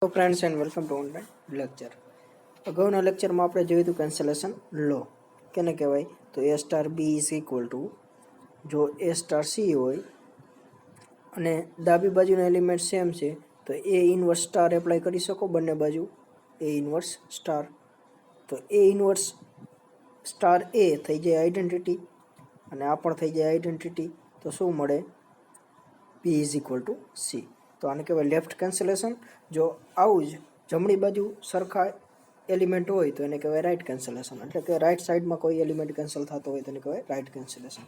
Hello friends and welcome to online lecture. અગાઉના લેક્ચરમાં આપણે જોયું હતું કેન્સલેશન લો કેને કહેવાય. તો A star B is equal to, જો એ સ્ટાર સી હોય અને ડાબી બાજુના એલિમેન્ટ સેમ છે તો એ ઇનવર્સ સ્ટાર એપ્લાય કરી શકો બંને બાજુ. એ ઇનવર્સ સ્ટાર, તો એ ઇનવર્સ સ્ટાર એ થઈ જાય આઈડેન્ટિટી અને આ પણ થઈ જાય આઈડેન્ટિટી. તો શું મળે? B is equal to C. તો આને કહેવાય લેફ્ટ કેન્સલેશન. જો આવું જ જમણી બાજુ સરખા એલિમેન્ટ હોય તો એને કહેવાય રાઇટ કેન્સલેશન. એટલે કે રાઇટ સાઈડમાં કોઈ એલિમેન્ટ કેન્સલ થતો હોય તો એને કહેવાય right cancellation.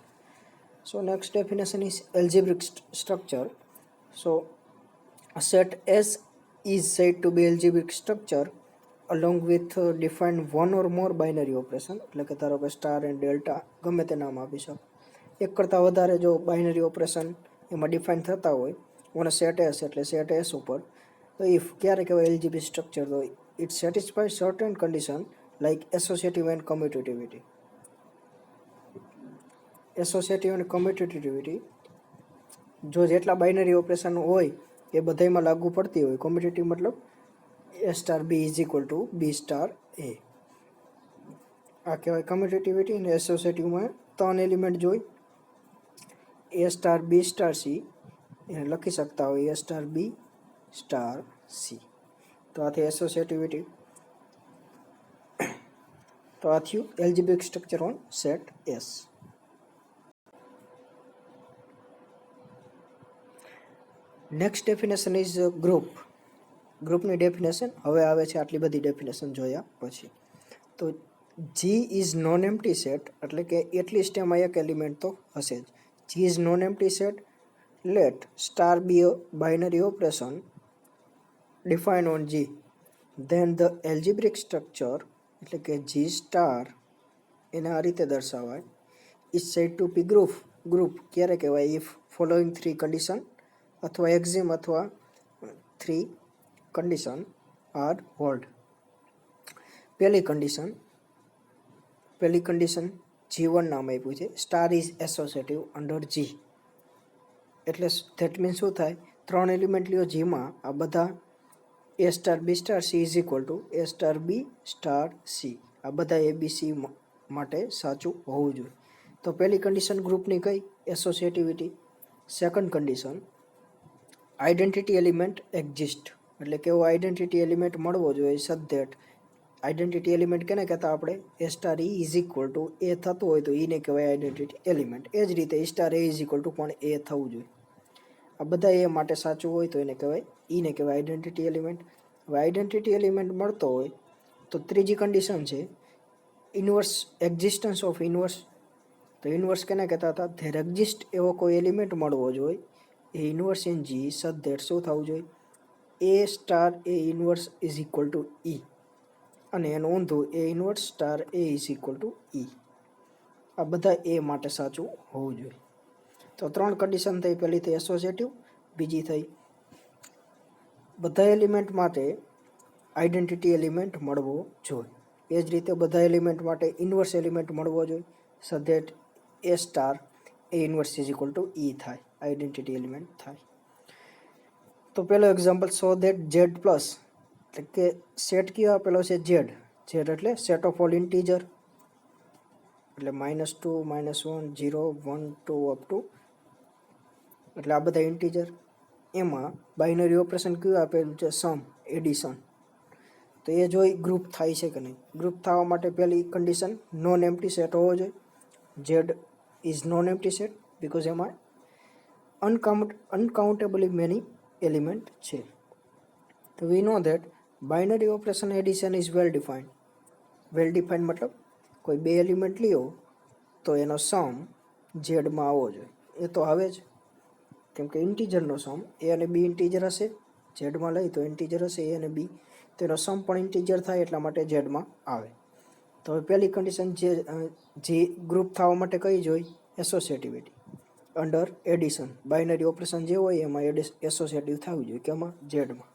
So next definition is algebraic structure. So a set S is said to be algebraic structure along with defined one or more binary operation. એટલે કે ધારો કે સ્ટાર એન્ડ ડેલ્ટા ગમે તે નામ આપી શકો. એક કરતાં વધારે જો બાઇનરી ઓપરેશન એમાં ડિફાઇન થતા હોય ઓને સેટ એસ, એટલે સેટ એસ ઉપર. તો ઇફ ક્યારે કહેવાય એલ્જિબ્રિક સ્ટ્રક્ચર? તો it satisfy certain condition like associative and commutativity. Associative and commutativity જો જેટલા બાઇનરી ઓપરેશન હોય એ બધામાં લાગુ પડતી હોય. કોમ્યુટેટિવ મતલબ A star B is equal to B star A. આ કહેવાય કમ્યુટેટિવિટી. અને એસોસિએટિવમાં 3 એલિમેન્ટ જોઈ. A star B star C એને લખી શકતા હોય A star B star C. તો આથી એસોસિએટિવિટી. તો આ થયું algebraic structure on set S. Next definition is group. ગ્રુપની ડેફિનેશન હવે આવે છે. આટલી બધી ડેફિનેશન જોયા પછી તો G is non empty set, એટલે કે એટલીસ્ટ એમાં એક એલિમેન્ટ તો હશે જ. G is non empty set let star be a binary operation define on G, then the algebraic structure, એટલે કે જી સ્ટાર એને આ રીતે દર્શાવાય. Is said to be group ક્યારે કહેવાય? ઇફ ફોલોઈંગ 3 કન્ડિશન અથવા એક્ઝિમ અથવા 3 કન્ડિશન આર હોલ્ડ. પહેલી કન્ડિશન G1 નામ આપ્યું છે. સ્ટાર ઇઝ એસોસિએટિવ અંડર જી. એટલે ધેટ મીન્સ શું થાય? 3 એલિમેન્ટ લ્યો જીમાં, આ બધા A star B star C is equal to A star B star C. આ બધા એ બી સી માટે સાચું હોવું જોઈએ. તો પહેલી કન્ડિશન ગ્રુપની કઈ? Associativity. Second condition identity element exist, એટલે કેવો આઈડેન્ટિટી એલિમેન્ટ મળવો જોઈએ? સચ ધેટ આઈડેન્ટિટી એલિમેન્ટ કેને કહેતા આપણે? A star E is equal to A થતું હોય તો ઈને કહેવાય આઈડેન્ટિટી એલિમેન્ટ. એ જ રીતે A star A is equal to પણ એ થવું જોઈએ. આ બધા એ માટે સાચું હોય તો એને કહેવાય, ઈને કહેવાય આઈડેન્ટિટી એલિમેન્ટ. હવે આઈડેન્ટિટી એલિમેન્ટ મળતો હોય તો ત્રીજી કન્ડિશન છે ઇનવર્સ એક્ઝિસ્ટન્સ ઓફ ઇનવર્સ. તો ઇનવર્સ કેને કહેતા હતા? ધેર એક્ઝિસ્ટ એવો કોઈ એલિમેન્ટ મળવો જોઈએ એ ઇનવર્સ ઇન જી સચ ધેટ શું થવું જોઈએ? A star A inverse is equal to E, અને એનું ઊંધું A inverse star A is equal to E. આ બધા એ માટે સાચું હોવું જોઈએ. તો 3 કન્ડિશન થઈ. પહેલી થઈ એસોસિએટિવ, બીજી થઈ બધા એલિમેન્ટ માટે આઈડેન્ટિટી એલિમેન્ટ મળવો જોઈએ. એ જ રીતે બધા એલિમેન્ટ માટે ઇનવર્સ એલિમેન્ટ મળવો જોઈએ so that A star A inverse is equal to E થાય, આઈડેન્ટિટી એલિમેન્ટ થાય. તો પહેલો example so that Z plus, એટલે કે સેટ કયો આપેલો છે? ઝેડ. ઝેડ એટલે સેટ ઓફ ઓલ ઇન્ટીજર, એટલે -2, -1, 0, 1, 2 અપ ટુ, એટલે આ બધા ઇન્ટીજર. એમાં બાઇનરી ઓપરેશન કયું આપેલું છે? સમ, એડિશન. તો એ જોઈ ગ્રુપ થાય છે કે નહીં. ગ્રુપ થવા માટે પહેલી કન્ડિશન નોન એમ્પ્ટી સેટ હોવો જોઈએ. Z is non empty set because એમાં અનકાઉન્ટેબલી મેની એલિમેન્ટ છે. તો we know that binary operation addition is well defined. Well defined મતલબ કોઈ બે એલિમેન્ટ લ્યો તો એનો સમ ઝેડમાં આવવો જોઈએ. એ તો આવે જ, કેમ કે ઇન્ટીજરનો સમ એ અને બી ઇન્ટીજર હશે. ઝેડમાં લઈ તો ઇન્ટીજર હશે એ અને બી, તો એનો સમ પણ ઇન્ટીજર થાય એટલા માટે ઝેડમાં આવે. તો હવે પહેલી કન્ડિશન જે ગ્રુપ થવા માટે કઈ જોઈ? એસોસિએટિવિટી અંડર એડિશન. બાઇનરી ઓપરેશન જે હોય એમાં એસોસિએટિવ થવું જોઈએ. કેમાં? ઝેડમાં.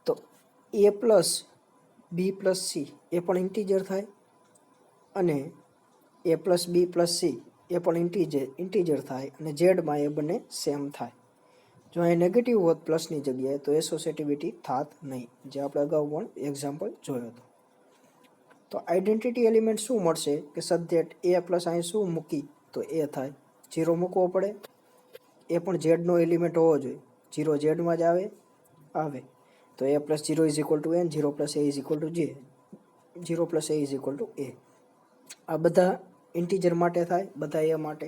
તો A plus B plus C એ પણ ઇન્ટીજર થાય, અને એ પ્લસ બી પ્લસ સી એ પણ ઇન્ટીજર થાય, અને ઝેડમાં એ બંને સેમ થાય. જો અહીં નેગેટિવ હોત પ્લસની જગ્યાએ તો એસોસિએટિવિટી થાત નહીં, જે આપણે અગાઉ પણ એક્ઝામ્પલ જોયો હતો. તો આઈડેન્ટિટી એલિમેન્ટ શું મળશે કે સબ્જેક્ટ એ પ્લસ અહીં શું મૂકી તો એ થાય, 0 મૂકવો પડે, એ પણ ઝેડનો એલિમેન્ટ હોવો જોઈએ, 0 ઝેડમાં જ આવે તો A plus 0 is equal to N, 0 plus A is equal to જે, 0 plus A is equal to A. આ બધા ઇન્ટીજર માટે થાય, બધા એ માટે.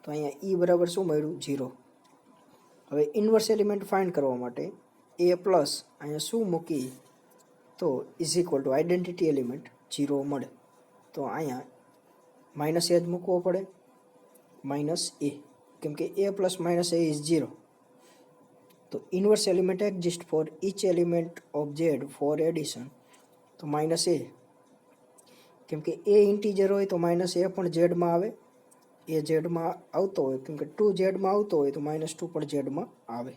તો અહીંયા ઈ બરાબર શું મળ્યું 0. હવે ઇન્વર્સ એલિમેન્ટ ફાઇન્ડ કરવા માટે એ પ્લસ અહીંયા શું મૂકી તો is equal two identity element 0 મળે. તો અહીંયા માઇનસ એ જ મૂકવો પડે, માઇનસ એ, કેમ કે A plus minus A is 0. તો inverse element exist for each element of Z for addition. તો માઇનસ એ, કેમ કે એ ઇન્ટીજર હોય તો માઇનસ એ પણ ઝેડમાં આવે, એ ઝેડમાં આવતો હોય, કેમ કે 2 ઝેડમાં આવતો હોય તો -2 પણ ઝેડમાં આવે.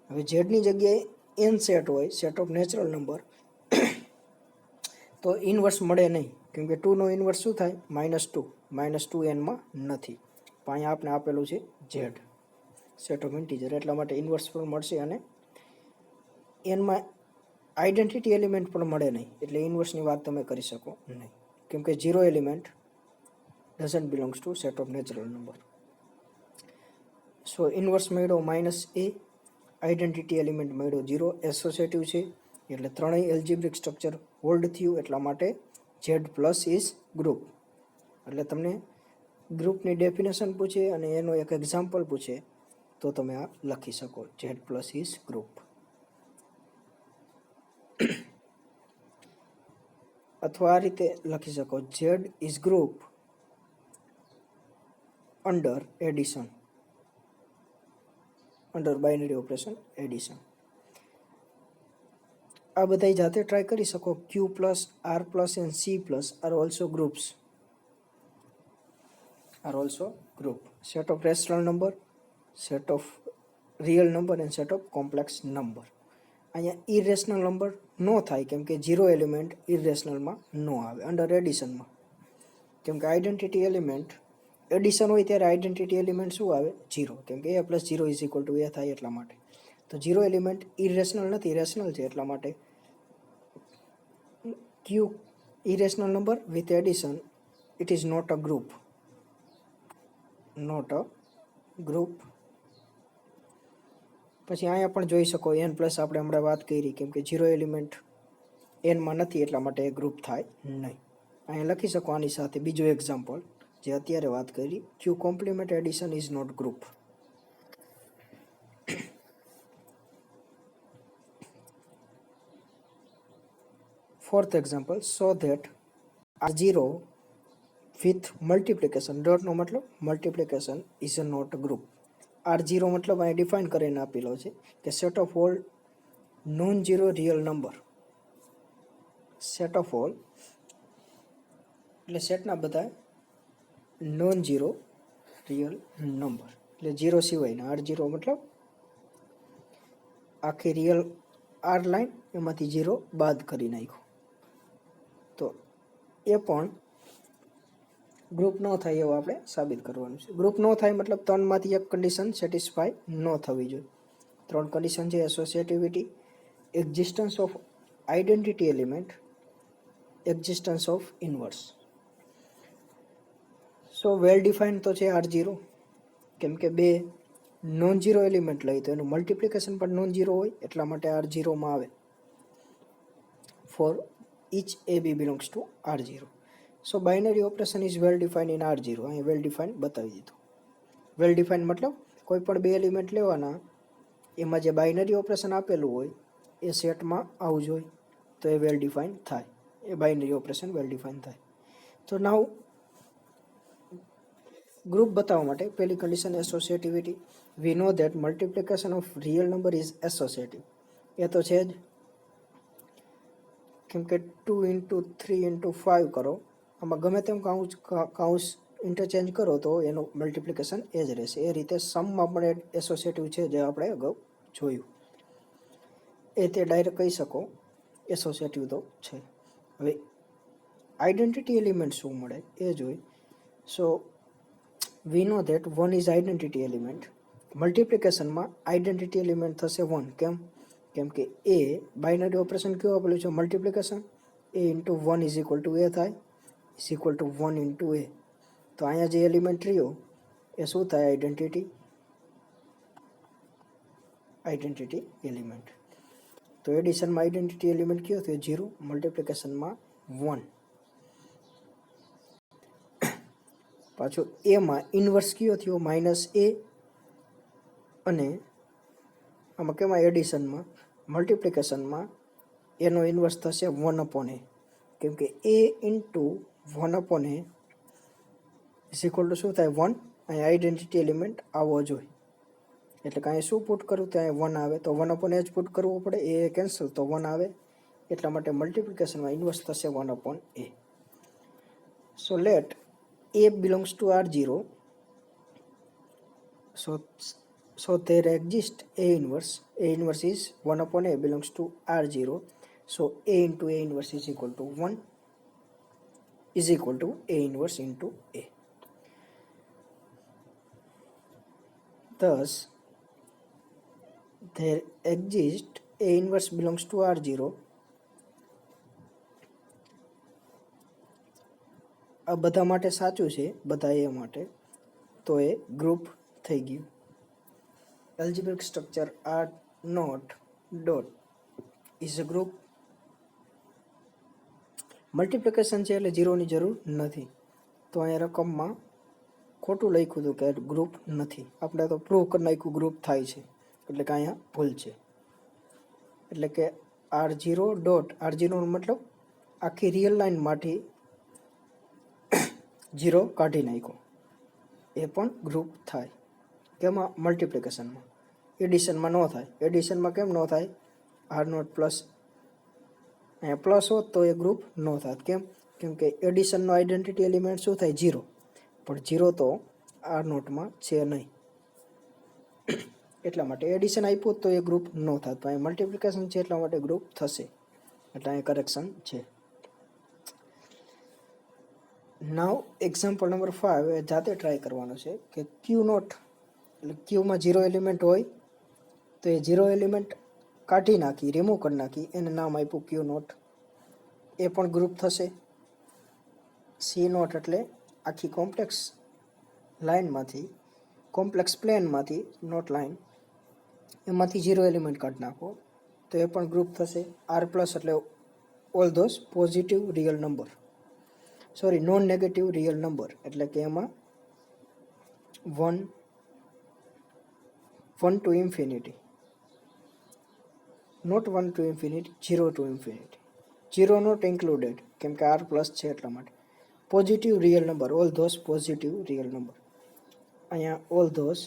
હવે ઝેડની જગ્યાએ એન સેટ હોય, સેટ ઓફ નેચરલ નંબર, તો ઇન્વર્સ મળે નહીં, કેમ કે 2નો ઇન્વર્સ શું થાય -2, -2 એનમાં નથી. પણ અહીંયા આપણે આપેલું છે ઝેડ સેટ ઓફ ઇન્ટીજર, એટલા માટે ઇન્વર્સ પણ મળશે અને એનમાં આઈડેન્ટિટી એલિમેન્ટ પણ મળે નહીં, એટલે ઇન્વર્સની વાત તમે કરી શકો નહીં, કેમ કે 0 element doesn't belongs to set of natural number. So inverse મળ્યો -a, આઈડેન્ટિટી એલિમેન્ટ મળ્યો 0, એસોસિએટિવ છે એટલે ત્રણેય એલ્જિબ્રિક સ્ટ્રક્ચર હોલ્ડ થયું, એટલા માટે Z પ્લસ ઇઝ ગ્રુપ. એટલે તમને ગ્રુપની ડેફિનેશન પૂછે અને એનો એક એક્ઝામ્પલ પૂછે તો તમે આ લખી શકો, Z પ્લસ ઇઝ ગ્રુપ. અથવા આ રીતે લખી શકો, Z is group under addition, under binary operation addition. આ બધા જાતે ટ્રાય કરી શકો. Q plus, R plus and C plus are also groups. Are also group. Set of rational number, set of real number and set of complex number. અહીંયા irrational number નો થાય, કેમ કે 0 element ઇરેશનલમાં નો આવે અંડર એડિશનમાં, કેમ કે identity element addition હોય ત્યારે identity element શું આવે 0, કેમ કે a plus 0 is equal to A થાય એટલા માટે. તો 0 એલિમેન્ટ ઇરેશનલ નથી, રેશનલ છે, એટલા માટે Q irrational number with addition, it is not a group, not a group. પછી અહીંયા પણ જોઈ શકો n પ્લસ આપણે હમણાં વાત કરી, કેમ કે 0 એલિમેન્ટ એનમાં નથી એટલા માટે એ ગ્રુપ થાય નહીં. અહીંયા લખી શકો આની સાથે બીજું એક્ઝામ્પલ જે અત્યારે વાત કરી, Q complement addition is not group. Fourth example, so that R0 with multiplication, dot નો મતલબ multiplication is a not group. R0 મતલબ અહીં ડિફાઇન કરીને આપેલો છે કે set of all non zero real number, set of all એટલે સેટના બધા નોન ઝીરો રિયલ નંબર, એટલે 0 સિવાયના. R0 મતલબ આખી રિયલ R લાઈન એમાંથી 0 બાદ કરી નાખ્યો, તો એ પણ ગ્રુપ ન થાય એવું આપણે સાબિત કરવાનું છે. ગ્રુપ ન થાય મતલબ 3માંથી એક કન્ડિશન સેટિસ્ફાય ન થવી જોઈએ. 3 કન્ડિશન છે: associativity, existence of identity element, existence of inverse. So well defined તો છે R0, કેમ કે બે નોન ઝીરો એલિમેન્ટ લઈ તો એનું મલ્ટિપ્લિકેશન પણ નોન ઝીરો હોય, એટલા માટે R0માં આવે. For each AB belongs to R0. So binary operation is well defined in R0. અહીં well defined બતાવી દીધું. well defined મતલબ કોઈ પણ બે એલિમેન્ટ લેવાના, એમાં જે બાઇનરી ઓપરેશન આપેલું હોય એ સેટમાં આવવું જોઈએ, તો એ well defined થાય, એ બાઇનરી ઓપરેશન well defined થાય. તો નાઉ ગ્રુપ બતાવવા માટે પહેલી condition associativity. We know that multiplication of real number is associative. એ તો છે જ, કેમ કે 2 into 3 into 5 કરો, આમાં ગમે તેમ કાઉન્સ ઇન્ટરચેન્જ કરો તો એનું મલ્ટિપ્લિકેશન એ જ રહેશે. એ રીતે સમમાં પણ એસોસિએટિવ છે, જે આપણે અગાઉ જોયું. એ તે ડાયરેક્ટ કહી શકો એસોસિએટિવ તો છે. હવે આઈડેન્ટિટી એલિમેન્ટ શું મળે એ જોઈ. So we know that 1 is identity element, મલ્ટિપ્લિકેશનમાં આઈડેન્ટિટી એલિમેન્ટ થશે 1. કેમ કે એ બાઇનરી ઓપરેશન કેવું આપેલું છે multiplication, A into 1 is equal to A થાય, is equal to 1 into A. તો અહીંયા જે એલિમેન્ટ રહ્યો એ શું થાય? Identity element. તો એડિશનમાં આઈડેન્ટિટી એલિમેન્ટ કયો થયો? 0. મલ્ટિપ્લિકેશનમાં 1. પાછો એમાં ઇન્વર્સ કયો થયો? -a. અને આમાં કેમાં એડિશનમાં મલ્ટિપ્લિકેશનમાં એનો ઇન્વર્સ થશે 1/a. કેમ કે a into 1/a is equal to શું થાય? 1. અહીંયા આઈડેન્ટિટી એલિમેન્ટ આવવો જોઈએ. એટલે કે અહીંયા શું પુટ કરવું? ત્યાં 1 આવે તો 1/a જ પુટ કરવું પડે. એ કેન્સલ તો 1 આવે. એટલા માટે મલ્ટિપ્લિકેશનમાં ઇન્વર્સ થશે 1/a. So let a belongs to R0. So there exists A inverse. A inverse is 1/a belongs to R0. So A into A inverse is equal to 1 is equal to A inverse into A. Thus, there exists A inverse belongs to R0. આ બધા માટે સાચું છે, બધા એ માટે, તો એ group થઈ ગયું. Algebraic structure R naught dot is a group. Multiplication છે એટલે 0ની જરૂર નથી. તો અહીંયા રકમમાં ખોટું લખ્યું હતું કે ગ્રુપ નથી. આપણે તો પ્રૂવ કરી નાખ્યું ગ્રુપ થાય છે, એટલે કે અહીંયા ભૂલ છે. એટલે કે R0 ડોટ, R0 મતલબ આખી રિયલ લાઇનમાંથી 0 કાઢી નાખ્યો, એ પણ ગ્રુપ થાય. કેમાં? મલ્ટિપ્લિકેશનમાં. એડિશનમાં ન થાય. એડિશનમાં કેમ ન થાય? R0 પ્લસ, અહીંયા પ્લસ હોત તો એ ગ્રુપ ન થાત. કેમ કે એડિશનનો આઈડેન્ટિટી એલિમેન્ટ શું થાય? 0. પણ 0 તો R0માં છે નહીં. એટલા માટે એડિશન આપ્યું તો એ ગ્રુપ ન થાત. તો અહીંયા મલ્ટિપ્લિકેશન છે એટલા માટે ગ્રુપ થશે. એટલે અહીંયા કરેક્શન છે. નાવ એક્ઝામ્પલ નંબર 5 એ જાતે ટ્રાય કરવાનો છે કે ક્યુ નોટ, એટલે ક્યુમાં 0 એલિમેન્ટ હોય તો એ 0 એલિમેન્ટ કાઢી નાખી, રિમૂવ કરી નાખી, એને નામ આપ્યું ક્યુ નોટ. એ પણ ગ્રુપ થશે. સી નોટ એટલે આખી કોમ્પ્લેક્સ લાઇનમાંથી, કોમ્પ્લેક્સ પ્લેનમાંથી, નોટ લાઇન, એમાંથી 0 એલિમેન્ટ કાઢી નાખો તો એ પણ ગ્રુપ થશે. આર પ્લસ એટલે all those positive real number, sorry non negative real number, એટલે કે એમાં 1 to infinity, not 1 to infinity, 0 to infinity, 0 not included, કેમ કે આર પ્લસ છે એટલા માટે. Positive real number, all those positive real number. અહીંયા all those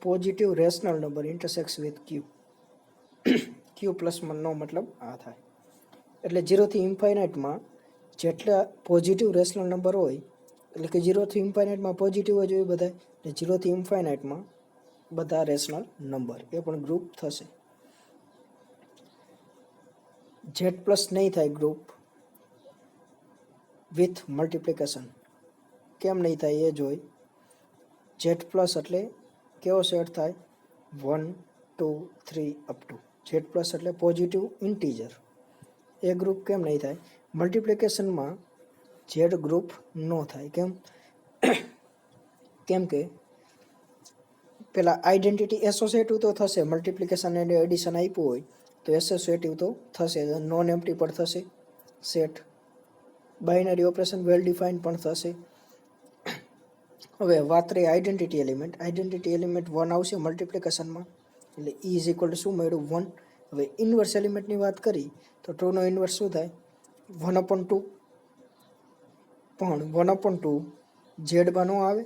positive rational number intersects with Q. Q પ્લસમાં નો મતલબ આ થાય. એટલે 0 થી ઇન્ફાઇનાઇટમાં જેટલા પોઝિટિવ રેશનલ નંબર હોય, એટલે કે 0 થી ઇન્ફાઇનાઇટમાં પોઝિટિવ જ હોય બધા, એટલે 0 થી ઇન્ફાઇનાઇટમાં બધા રેશનલ નંબર, એ પણ ગ્રુપ થશે. જેડ પ્લસ નહીં થાય ગ્રુપ વિથ મલ્ટિપ્લિકેશન. કેમ નહીં થાય એ જોઈ. જેડ પ્લસ એટલે કેવો સેટ થાય? 1 2 3 અપ ટુ. જેડ પ્લસ એટલે પોઝિટિવ ઇન્ટીજર. એ ગ્રુપ કેમ નહીં થાય? મલ્ટિપ્લિકેશનમાં જેડ ગ્રુપ ન થાય. કેમ કે પેલા આઈડેન્ટિટી એસોસિએટિવ તો થશે. મલ્ટિપ્લિકેશન અને એડિશન આપ્યું હોય તો એસોસિએટિવ તો થશે, નોન એમ્પ્ટી પણ થશે સેટ. બાઇનરી ઓપરેશન વેલ ડિફાઇન્ડ પણ થશે. હવે વાત રહી આઈડેન્ટિટી એલિમેન્ટ. આઈડેન્ટિટી એલિમેન્ટ 1 આવશે મલ્ટિપ્લિકેશનમાં, એટલે E ઇઝ ઇક્વલ ટુ શું મળ્યું? 1. હવે ઇન્વર્સ એલિમેન્ટની વાત કરી તો 2 નો ઇન્વર્સ શું થાય? 1/2. પણ 1/2 ઝેડમાં ન આવે,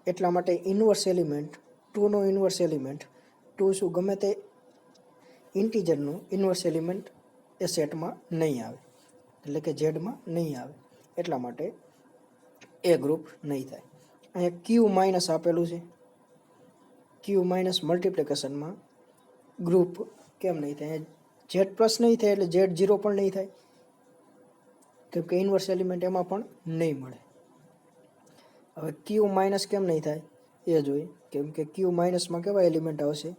એટલા માટે ઇન્વર્સ એલિમેન્ટ 2 નો ઇન્વર્સ એલિમેન્ટ 2 શું ગમે તે ઇન્ટીજરનું ઇન્વર્સ એલિમેન્ટ એ સેટમાં નહીં આવે, એટલે કે ઝેડમાં નહીં આવે. એટલા માટે એ ગ્રુપ નહીં થાય. અહીંયા ક્યુ માઇનસ આપેલું છે. ક્યુ માઇનસ મલ્ટિપ્લિકેશનમાં ગ્રુપ કેમ નહીં થાય? ઝેડ પ્લસ નહીં થાય એટલે ઝેડ 0 પણ નહીં થાય, કેમ કે ઇન્વર્સ એલિમેન્ટ એમાં પણ નહીં મળે. હવે ક્યુ માઇનસ કેમ નહીં થાય એ જોઈએ, કેમ કે ક્યુ માઇનસમાં કેવા એલિમેન્ટ આવશે,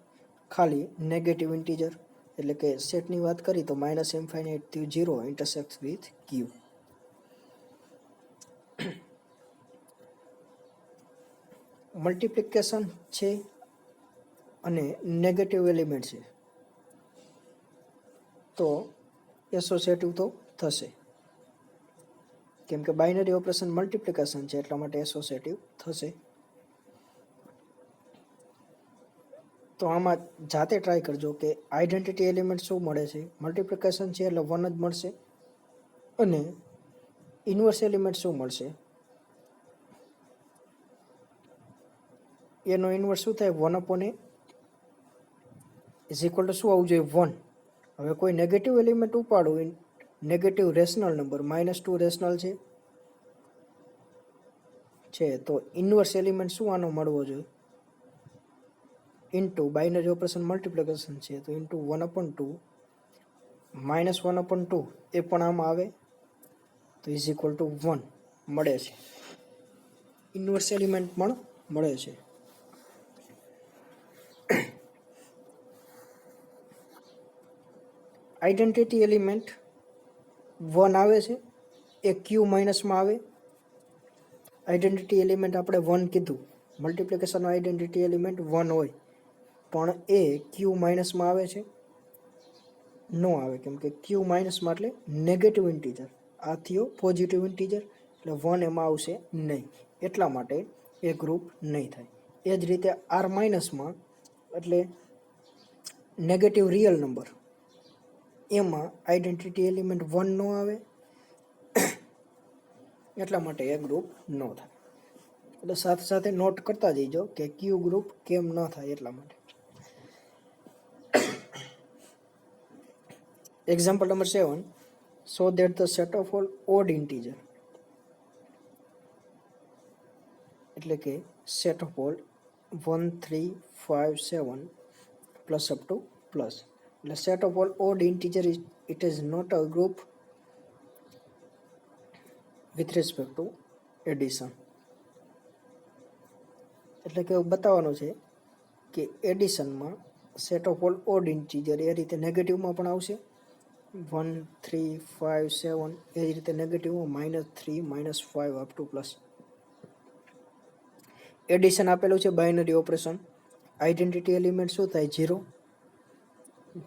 ખાલી નેગેટિવ ઇન્ટીજર, એટલે કે સેટની વાત કરી તો માઇનસ ઇન્ફાઇનાઇટ થી 0 ઇન્ટરસેક્ટ વિથ ક્યુ. મલ્ટિપ્લિકેશન છે અને નેગેટિવ એલિમેન્ટ છે તો એસોસિએટિવ તો થશે, કેમ કે બાઇનરી ઓપરેશન મલ્ટિપ્લિકેશન છે એટલા માટે એસોસિએટિવ થશે. તો આમાં જાતે ટ્રાય કરજો કે આઈડેન્ટિટી એલિમેન્ટ શું મળે છે. મલ્ટિપ્લિકેશન છે એટલે 1 જ મળશે, અને ઇન્વર્સ એલિમેન્ટ શું મળશે, એનો ઇન્વર્સ શું થાય, 1/a ઇઝ ઇક્વલ ટુ શું આવવું જોઈએ, 1. હવે કોઈ નેગેટિવ એલિમેન્ટ ઉપાડો, નેગેટિવ રેશનલ નંબર, -2 રેશનલ છે તો ઇન્વર્સ એલિમેન્ટ શું આનો મળવો જોઈએ, ઇન્ટુ બાઇનરી ઓપરેશન મલ્ટિપ્લિકેશન છે તો ઇન્ટુ 1/2 -1/2 એ પણ આમાં આવે તો ઇઝ ઇક્વલ ટુ 1 મળે છે. ઇન્વર્સ એલિમેન્ટ પણ મળે છે. આઈડેન્ટિટી એલિમેન્ટ 1 આવે છે, એ ક્યુ માઇનસમાં આવે. આઈડેન્ટિટી એલિમેન્ટ આપણે 1 કીધું, મલ્ટિપ્લિકેશનનો આઈડેન્ટિટી એલિમેન્ટ 1 હોય પણ એ ક્યુ માઇનસમાં આવે છે, નો આવે, કેમ કે ક્યુ માઇનસમાં એટલે નેગેટિવ ઇન્ટીજર, આ થયો પોઝિટિવ ઇન્ટીજર એટલે 1 એમાં આવશે નહીં, એટલા માટે એ ગ્રુપ નહીં થાય. એ જ રીતે આર માઇનસમાં એટલે નેગેટિવ રિયલ નંબર, એમાં આઈડેન્ટિટી એલિમેન્ટ 1 નો આવે એટલા માટે એ ગ્રુપ ન થાય. એટલે સાથે સાથે નોટ કરતા જઈજો કે ક્યુ ગ્રુપ કેમ ન થાય એટલા માટે. Example number 7, so that the set of all odd integer, એટલે કે set of all 1 3 5 7 plus up to plus, એટલે set of all odd integer is it is not a group with respect to addition. એટલે કે બતાવવાનું છે કે એડિશનમાં set of all odd integer એ રીતે નેગેટિવમાં પણ આવશે, 1 3 5 7 એ જ રીતે નેગેટિવમાં -3 -5 અપ ટુ પ્લસ. એડિશન આપેલું છે બાઇનરી ઓપરેશન, આઈડેન્ટિટી એલિમેન્ટ શું થાય, 0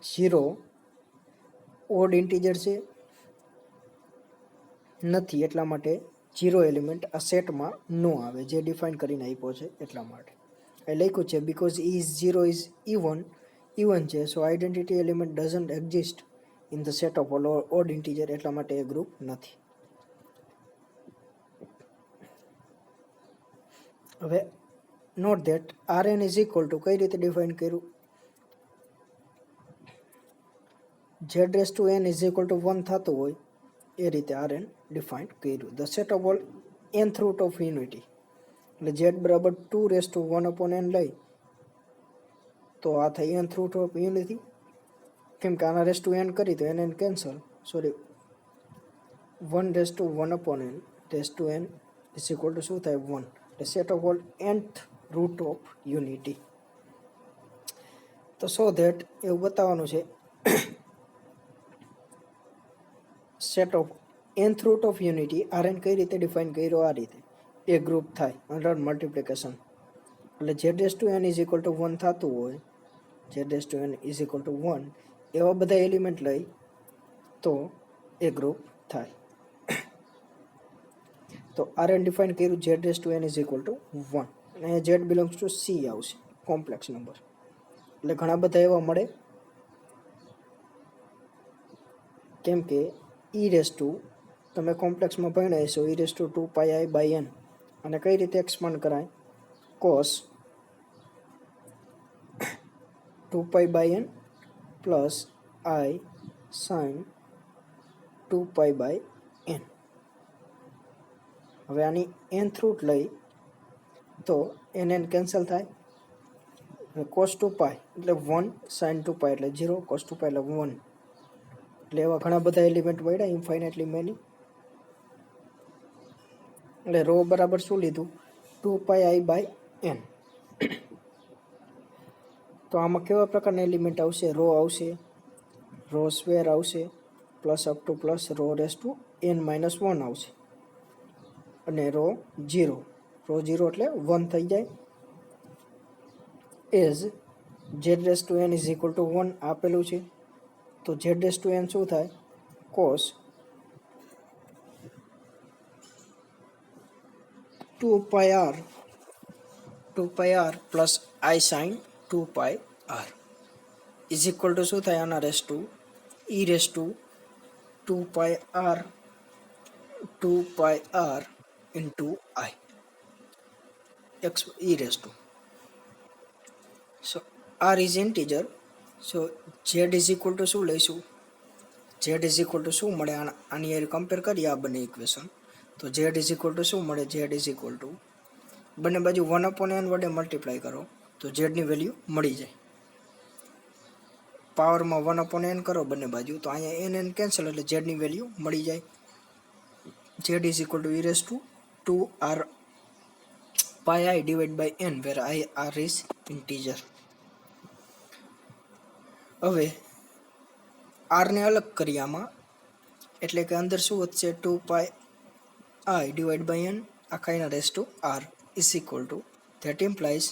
0 ઓડ ઇન્ટીજર છે નથી એટલા માટે 0 એલિમેન્ટ આ સેટમાં નો આવે, જે ડિફાઇન કરીને આપ્યો છે એટલા માટે. એ લખ્યું છે બીકોઝ ઇઝ 0 ઇઝ ઇવન છે, so identity element doesn't exist in the set of odd integer, એટલા માટે એ ગ્રુપ નથી. હવે note that Rn is equal to કઈ રીતે ડિફાઇન કર્યું, Z(n) ઇઝ ઇક્વલ ટુ 1 થતું હોય એ રીતે Rn ડિફાઇન કર્યું. The set of all nth root of unity, એટલે z બરાબર 2(1/n) લઈ તો આ થાય nth રૂટ ઓફ યુનિટી, કેમ કે આના (n) કરી તો n cancel, sorry 1(1/n) (n) is equal to શું થાય, 1. એટલે set of all nth root of unity. તો સો ધેટ એવું બતાવવાનું છે set of nth root of unity Rn કઈ રીતે ડિફાઇન કર્યો, આ રીતે એ ગ્રુપ થાય અંડર મલ્ટિપ્લિકેશન. એટલે Z(n) ઇઝ ઇક્વલ ટુ 1 થતું હોય, Z(n) ઇઝ ઇક્વલ ટુ 1 એવા બધા એલિમેન્ટ લઈ તો એ ગ્રુપ થાય. તો Rn ડિફાઇન કર્યું Z(n) ઇઝ ઇક્વલ ટુ 1, અને Z બિલોંગ્સ ટુ C આવશે, કોમ્પ્લેક્સ નંબર. એટલે ઘણા બધા એવા મળે, કેમ કે તમે કોમ્પ્લેક્સમાં ભણ્યા હશો e2πi/n, અને કઈ રીતે એક્સપાન્ડ કરાય, cos 2π/n plus i sin 2π/n. હવે આની nth રૂટ લઈ તો n કેન્સલ થાય, cos 2π એટલે 1 sin 2π એટલે 0, cos 2π એટલે 1. એટલે એવા ઘણા બધા એલિમેન્ટ મળ્યા ઇન્ફાઇનાઇટલી મેની. એટલે રો બરાબર શું લીધું, 2πi/n. તો આમાં કેવા પ્રકારના એલિમેન્ટ આવશે? રો આવશે, રો સ્ક્વેર આવશે, plus up to plus rho raise to n-1 આવશે, અને રો 0 એટલે 1 થઈ જાય. As z⁻n is equal to 1 આપેલું છે. તો z⁻n શું થાય? cos 2πr plus i sin 2πr is equal to શું થાય? આના raise to e raise to 2πr into i x e raise to. So r is integer. So z is equal to શું લઈશું? z is equal to શું મળે? આની યાર compare કરીએ આ બંને ઇક્વેશન. તો z ઇઝ ઇક્વલ ટુ શું મળે? z ઇઝ ઇક્વલ ટુ બંને બાજુ 1/n વડે મલ્ટીપ્લાય કરો તો z ની વેલ્યુ મળી જાય. પાવરમાં 1/n કરો બંને બાજુ તો અહીંયા n કેન્સલ એટલે z ની વેલ્યુ મળી જાય. z is equal two e raise to 2r pi I divided by n where r is integer. હવે r ને અલગ કરીએ આમાં, એટલે કે અંદર શું વધશે? 2πi divided by n આખા એના race to r is equal to, that implies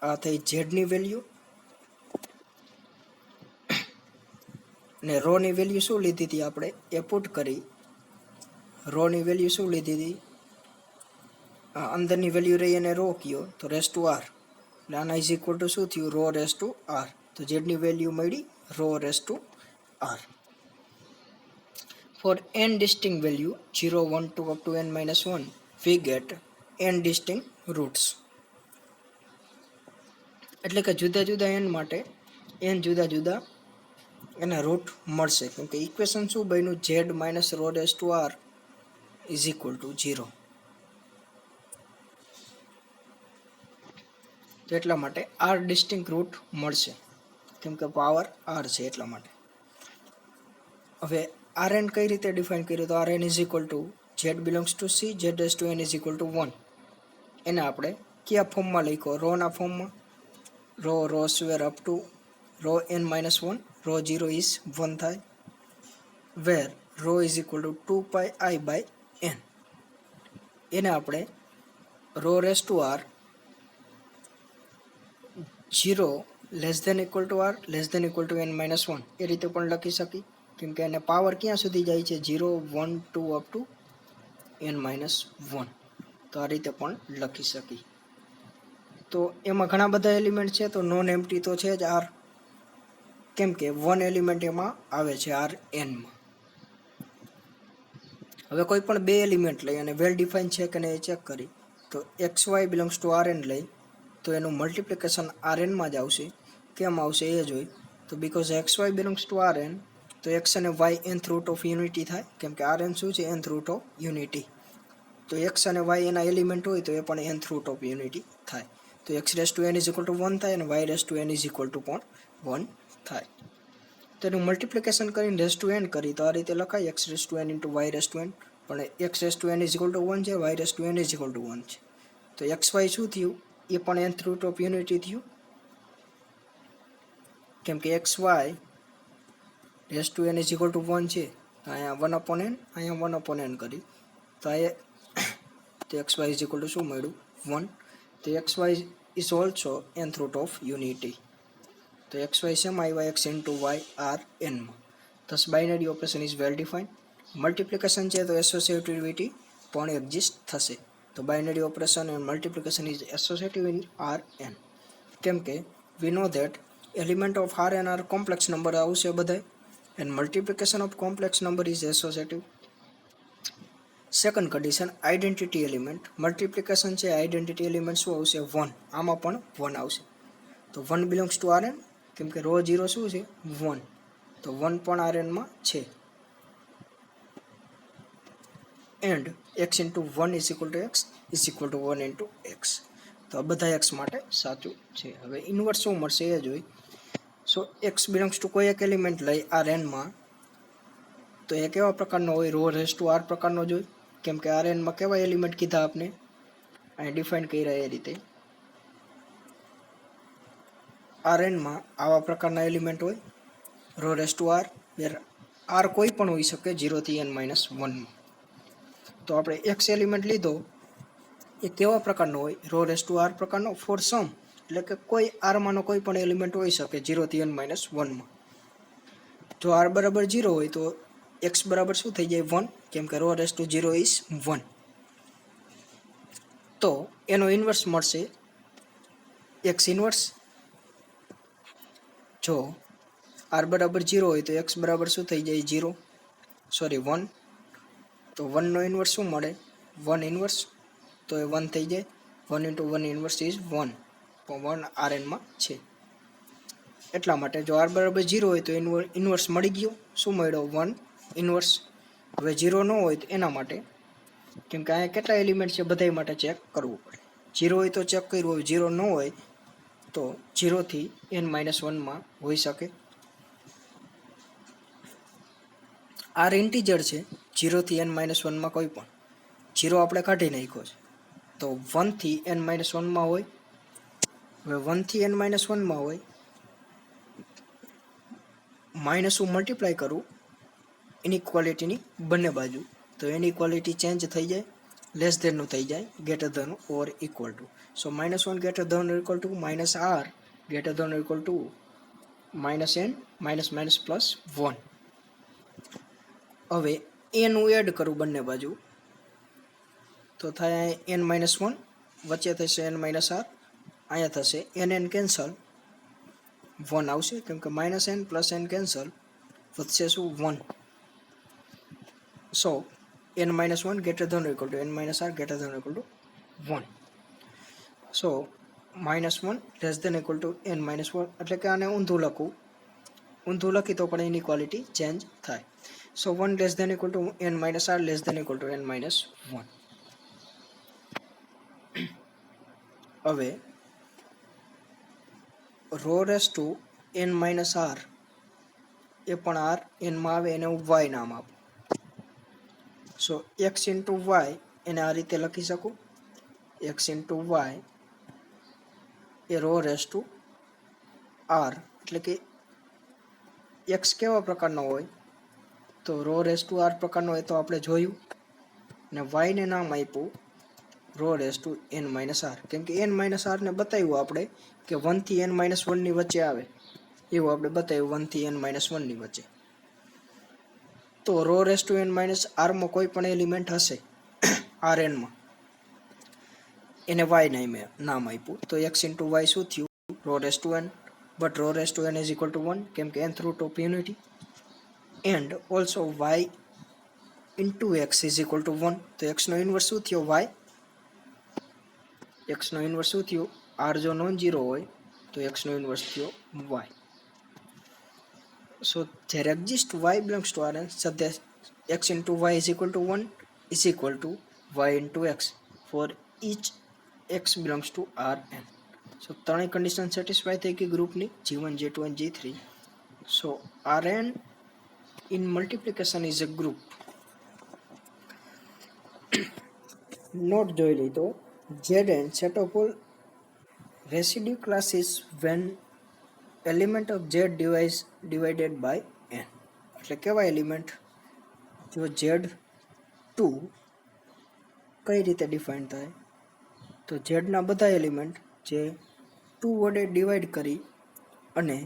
આ થઈ z ની વેલ્યુ, ને રો ની વેલ્યુ શું લીધી હતી આપણે? એ પુટ કરી. રો ની વેલ્યુ શું લીધી હતી? અંદરની વેલ્યુ રહી અને રો કયો તો રેસ ટુ r, એટલે આના ઇઝ ઇક્વલ ટુ શું થયું? Rho raise to r. તો z ની વેલ્યુ મળી rho raise to r. For n distinct value 0, 1, 2 up to n-1 we get n distinct roots. એટલે કે જુદા જુદા n માટે n જુદા જુદા એના રૂટ મળશે, કેમ કે ઇક્વેશન શું બન્યું? z minus rho raise to r is equal to 0. તો એટલા માટે r ડિસ્ટિંક્ટ રૂટ મળશે, કેમ કે પાવર r છે એટલા માટે. હવે rn કઈ રીતે ડિફાઇન કર્યું? તો rn is equal to z belongs to c, z⁻n is equal to 1. એને આપણે કયા ફોર્મમાં લખ્યો? રોના ફોર્મમાં. Rho square up to rho n-1, rho 0 is 1 થાય, where rho is equal to 2πi/n. એને આપણે rho raise to r 0 less than equal to r less than equal to n-1 એ રીતે પણ લખી શકી, કેમ કે એને પાવર ક્યાં સુધી જાય છે? 0, 1, 2 અપ ટુ n-1. તો આ રીતે પણ લખી શકી. તો એમાં ઘણા બધા એલિમેન્ટ છે, તો નોન એમ્પ્ટી તો છે જ r, કેમ કે 1 એલિમેન્ટ એમાં આવે છે rn માં. હવે કોઈ પણ બે એલિમેન્ટ લઈ અને વેલ ડિફાઇન છે કે નહીં એ ચેક કરી, તો xy બિલોંગ્સ ટુ rn લઈ તો એનું મલ્ટિપ્લિકેશન rn માં જ આવશે. કેમ આવશે એ જોઈ, તો because xy belongs to rn, તો x અને y nth root of unity થાય, કેમ કે rn શું છે? nth root of unity. તો x અને y એના એલિમેન્ટ હોય તો એ પણ nth રૂટ ઓફ યુનિટી થાય. તો x⁻n ઇઝ ઇક્વલ ટુ 1 થાય અને y⁻n ઇઝ ઇક્વલ ટુ પણ 1 થાય. તો એનું મલ્ટિપ્લિકેશન કરીને રેસ ટુ n કરી તો આ રીતે લખાય x⁻n ઇન્ટુ y⁻n, પણ x⁻n ઇઝ ઇક્વલ ટુ 1 છે, y⁻n ઇઝ ઇક્વલ ટુ 1 છે. તો xy શું થયું? એ પણ nth રૂટ ઓફ યુનિટી થયું, કેમ કે xy⁻n ઇઝ ઇક્વલ ટુ 1 છે, તો અહીંયા 1/n, અહીંયા 1/n કરી તો તો xy ઇઝ ઇક્વલ ટુ શું મળ્યું? 1. તો xy is also nth root of unity. તો xy સેમ આવ્યા x ઇન્ટુ y rn માં. Thus binary operation is well defined. Multiplication છે તો એસોસિએટિવિટી પણ એક્ઝિસ્ટ થશે. તો binary operation and multiplication is associative in rn, કેમ કે we know that element of rn are complex number આવશે બધાય, and multiplication of complex number is associative. Second condition identity element. Multiplication છે identity element શું આવશે? 1. આમાં પણ 1 આવશે. તો 1 બિલોંગ્સ ટુ rn, કેમ કે રો 0 શું છે? 1. તો 1 પણ rn માં છે. And x into 1 is equal two x is equal to 1 into x. તો આ બધા x માટે સાચું છે. હવે ઇન્વર્સ શું મળશે એ જોઈ. સો x બિલોંગ્સ ટુ કોઈ એક એલિમેન્ટ લઈ rn માં, તો એ કેવા પ્રકારનો હોય? રો રેસ ટુ r પ્રકારનો જોઈ. કેમ કે આરએનમાં કેવા એલિમેન્ટ કીધા આપણે અહીં ડિફાઇન કર્યા એ રીતે આરએનમાં આવા પ્રકારના એલિમેન્ટ હોય rho raise to r where r કોઈ પણ હોઈ શકે 0 થી n-1 તો આપણે એક્સ એલિમેન્ટ લીધો એ કેવા પ્રકારનો હોય રો રેસ ટુ આર પ્રકારનો ફોર સમ એટલે કે કોઈ આરમાંનો કોઈ પણ એલિમેન્ટ હોઈ શકે 0 થી n-1 જો આર બરાબર 0 હોય તો એક્સ બરાબર શું થઈ જાય 1 કેમ કે રો રેસ ટુ 0 ઇઝ 1 તો એનો ઇન્વર્સ મળશે એક્સ ઇન્વર્સ જો આર બરાબર 0 હોય તો એક્સ બરાબર શું થઈ જાય 0 સોરી 1 તો 1નો ઇન્વર્સ શું મળે 1 ઇન્વર્સ તો એ 1 થઈ જાય 1 ઇન્ટુ 1 ઇન્વર્સ ઇઝ 1 તો 1 આરએનમાં છે એટલા માટે જો આર બરાબર 0 હોય તો ઇન્વર્સ મળી ગયો શું મળ્યો 1 ઇન્વર્સ હવે 0 ન હોય તો એના માટે કેમ કે અહીંયા કેટલા એલિમેન્ટ છે બધા માટે ચેક કરવું પડે 0 હોય તો ચેક કર્યું હોય 0 ન હોય તો 0 થી n-1 હોઈ શકે આર ઇન્ટીજર છે 0 થી n-1 કોઈ પણ 0 આપણે કાઢી નાખ્યો છે તો 1 થી n-1 હોય હવે 1 થી n-1 હોય માઇનસ હું મલ્ટીપ્લાય કરું ઇનઇક્વાલિટીની બંને બાજુ તો ઇનઇક્વાલિટી ચેન્જ થઈ જાય લેસ ધેનનું થઈ જાય greater than or equal to so -1 greater than or equal to -r greater than or equal to -n -+1 હવે n હું એડ કરું બંને બાજુ તો થાય n-1 વચ્ચે થશે n-r અહીંયા થશે n કેન્સલ 1 આવશે કેમ કે -n + n કેન્સલ વધશે શું 1 so n-1 greater than equal to n-r greater than equal to 1 so -1 less than equal to n-1 એટલે કે આને ઊંધું લખી તો પણ ઇનઇક્વાલિટી ચેન્જ થાય so 1 less than equal to n-r less than equal to n-1 હવે રો રેસ ટુ n-r એ પણ r એનમાં આવે એને હું y નામ આપું સો x ઇન્ટુ y એને આ રીતે લખી શકું x ઇન્ટુ y એ રો રેસ ટુ r એટલે કે x કેવા પ્રકારનો હોય તો રો રેસ ટુ r પ્રકારનો હોય તો આપણે જોયું ને y ને નામ આપ્યું રો રેસ ટુ n-r કેમ કે n-r ને બતાવ્યું આપણે કે 1 થી n-1 ની વચ્ચે આવે એવું આપણે બતાવ્યું 1 થી n-1 ની વચ્ચે તો રો રેસ ટુ n-r માં કોઈ પણ એલિમેન્ટ હશે rnમાં એને y નામ આપ્યું તો x ઇન્ટુ y શું થયું rho raise to n but rho raise to n is equal to 1 કેમ કે nth root of unity and also y into x is equal to 1 તો x નો ઇન્વર્સ શું થયો y x નો inverse શું થયો r જો નોન ઝીરો હોય તો x નો ઇન્વર્સ થયો y so there exists y belongs to Rn such that x into y is equal to 1 is equal to y into x for each x belongs to Rn so ત્રણેય condition satisfy થઈ ગઈ ગ્રુપની G1 G2 and G3 so Rn in multiplication is a group નોટ જોઈ લીધો Zn set of all residue classes when element of Z divided by n એટલે કેવા element જો Z2 કઈ રીતે ડિફાઇન થાય તો Z ના બધા એલિમેન્ટ જે 2 વડે ડિવાઈડ કરી અને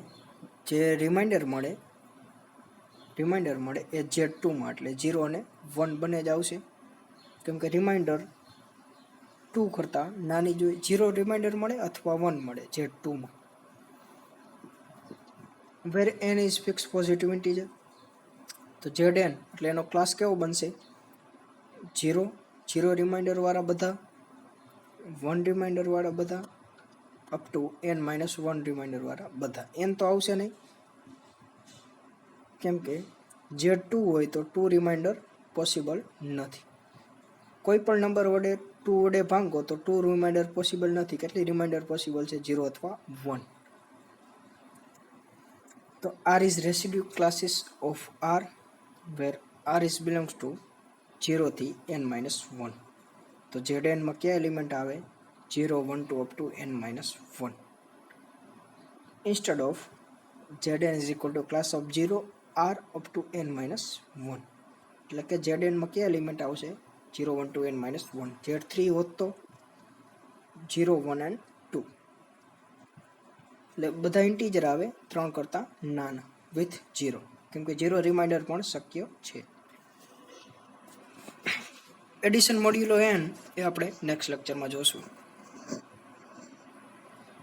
જે રિમાઇન્ડર મળે એ Z2 માં એટલે 0 અને 1 બંને જ આવશે કેમ કે રિમાઇન્ડર 2 કરતાં નાની જોઈએ 0 રિમાઇન્ડર મળે અથવા 1 મળે Z2 માં where n is fixed positive integer તો Zn એટલે એનો ક્લાસ કેવો બનશે 0 રિમાઇન્ડર વાળા બધા 1 રિમાઇન્ડર વાળા બધા અપ ટુ n-1 રિમાઇન્ડર વાળા બધા n તો આવશે નહીં કેમ કે Z2 હોય તો 2 રિમાઇન્ડર પોસિબલ નથી કોઈ પણ નંબર વડે 2 વડે ભાંગો તો 2 રિમાઇન્ડર પોસિબલ નથી કેટલી રિમાઇન્ડર પોસિબલ છે 0 અથવા 1 તો R is residue classes of R where R is belongs to 0થી n-1. તો Zn માં કયા એલિમેન્ટ આવે? 0, 1, 2 up to n-1. Instead of Zn is equal to class of 0 r up to n-1. એટલે કે Zn માં કયા એલિમેન્ટ આવશે? 0, 1 to n-1. Z3 હોત તો 0, 1 and 2. એટલે બધા ઇન્ટીજર આવે 3 કરતાં નાના વિથ 0, કેમ કે 0 રિમાઇન્ડર પણ શક્ય છે. એડિશન મોડ્યુલો n એ આપણે નેક્સ્ટ લેક્ચરમાં જોશું.